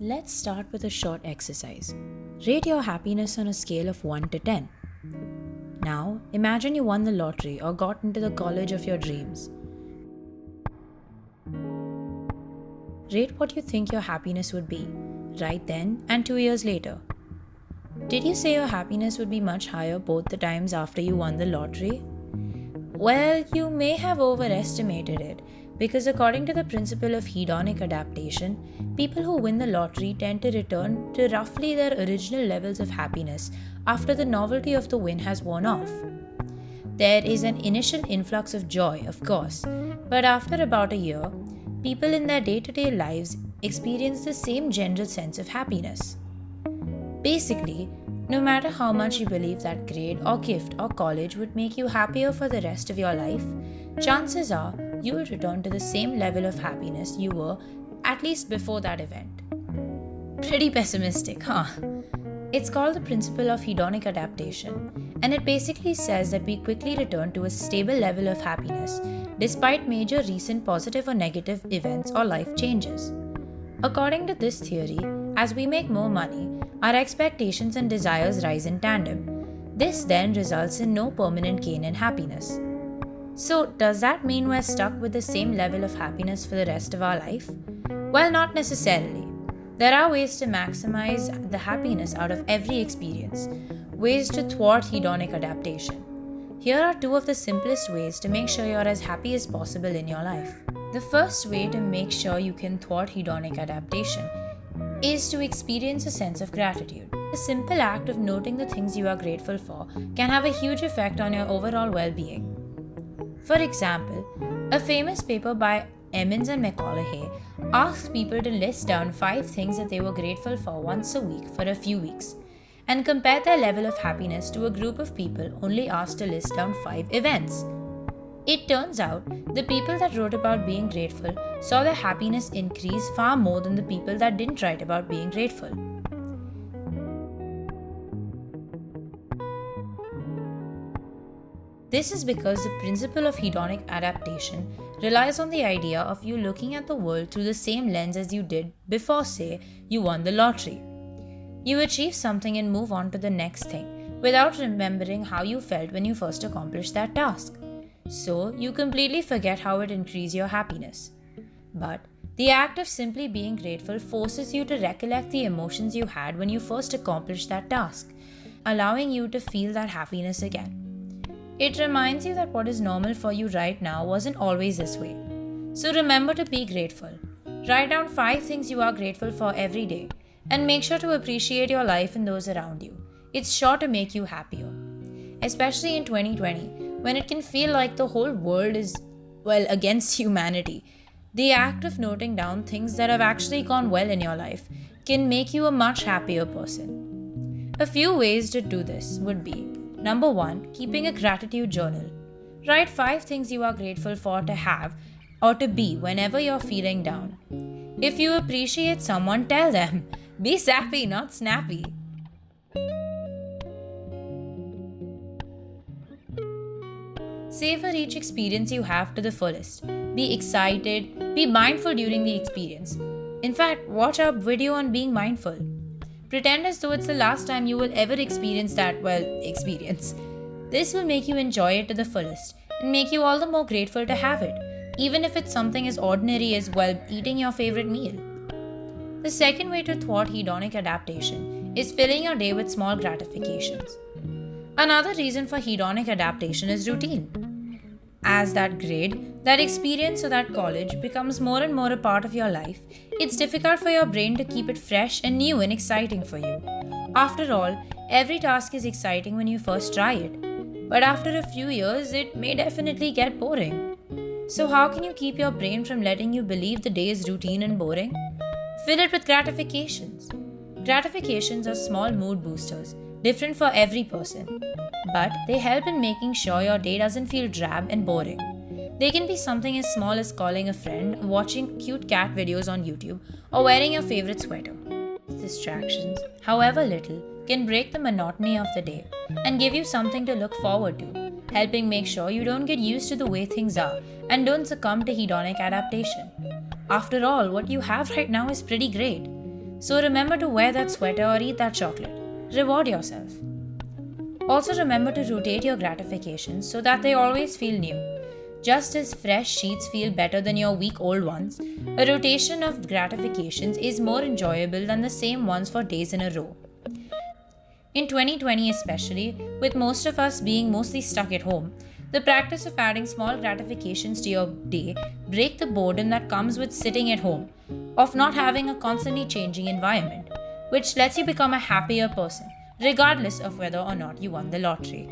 Let's start with a short exercise. Rate your happiness on a scale of 1 to 10. Now, imagine you won the lottery or got into the college of your dreams. Rate what you think your happiness would be, right then and 2 years later. Did you say your happiness would be much higher both the times after you won the lottery? Well, you may have overestimated it, because according to the principle of hedonic adaptation, people who win the lottery tend to return to roughly their original levels of happiness after the novelty of the win has worn off. There is an initial influx of joy, of course, but after about a year, people in their day-to-day lives experience the same general sense of happiness. Basically, no matter how much you believe that grade or gift or college would make you happier for the rest of your life, chances are you will return to the same level of happiness you were at least before that event. Pretty pessimistic, huh? It's called the principle of hedonic adaptation, and it basically says that we quickly return to a stable level of happiness despite major recent positive or negative events or life changes. According to this theory, as we make more money, our expectations and desires rise in tandem. This then results in no permanent gain in happiness. So, does that mean we're stuck with the same level of happiness for the rest of our life? Well, not necessarily. There are ways to maximize the happiness out of every experience, ways to thwart hedonic adaptation. Here are two of the simplest ways to make sure you're as happy as possible in your life. The first way to make sure you can thwart hedonic adaptation is to experience a sense of gratitude. The simple act of noting the things you are grateful for can have a huge effect on your overall well-being. For example, a famous paper by Emmons and McCullough asked people to list down 5 things that they were grateful for once a week for a few weeks, and compared their level of happiness to a group of people only asked to list down 5 events. It turns out the people that wrote about being grateful saw their happiness increase far more than the people that didn't write about being grateful. This is because the principle of hedonic adaptation relies on the idea of you looking at the world through the same lens as you did before, say, you won the lottery. You achieve something and move on to the next thing without remembering how you felt when you first accomplished that task. So, you completely forget how it increased your happiness. But the act of simply being grateful forces you to recollect the emotions you had when you first accomplished that task, allowing you to feel that happiness again. It reminds you that what is normal for you right now wasn't always this way. So remember to be grateful. Write down 5 things you are grateful for every day, and make sure to appreciate your life and those around you. It's sure to make you happier. Especially in 2020, when it can feel like the whole world is, against humanity. The act of noting down things that have actually gone well in your life can make you a much happier person. A few ways to do this would be: Number 1, keeping a gratitude journal. Write 5 things you are grateful for to have or to be whenever you're feeling down. If you appreciate someone, tell them. Be sappy, not snappy. Savor each experience you have to the fullest. Be excited, be mindful during the experience. In fact, watch our video on being mindful. Pretend as though it's the last time you will ever experience that, experience. This will make you enjoy it to the fullest and make you all the more grateful to have it, even if it's something as ordinary as, eating your favorite meal. The second way to thwart hedonic adaptation is filling your day with small gratifications. Another reason for hedonic adaptation is routine. As that grade, that experience, or that college becomes more and more a part of your life, it's difficult for your brain to keep it fresh and new and exciting for you. After all, every task is exciting when you first try it, but after a few years, it may definitely get boring. So how can you keep your brain from letting you believe the day is routine and boring? Fill it with gratifications. Gratifications are small mood boosters, different for every person, but they help in making sure your day doesn't feel drab and boring. They can be something as small as calling a friend, watching cute cat videos on YouTube, or wearing your favorite sweater. Distractions, however little, can break the monotony of the day and give you something to look forward to, helping make sure you don't get used to the way things are and don't succumb to hedonic adaptation. After all, what you have right now is pretty great. So remember to wear that sweater or eat that chocolate. Reward yourself. Also remember to rotate your gratifications so that they always feel new. Just as fresh sheets feel better than your week-old ones, a rotation of gratifications is more enjoyable than the same ones for days in a row. In 2020 especially, with most of us being mostly stuck at home, the practice of adding small gratifications to your day break the boredom that comes with sitting at home, of not having a constantly changing environment, which lets you become a happier person, regardless of whether or not you won the lottery.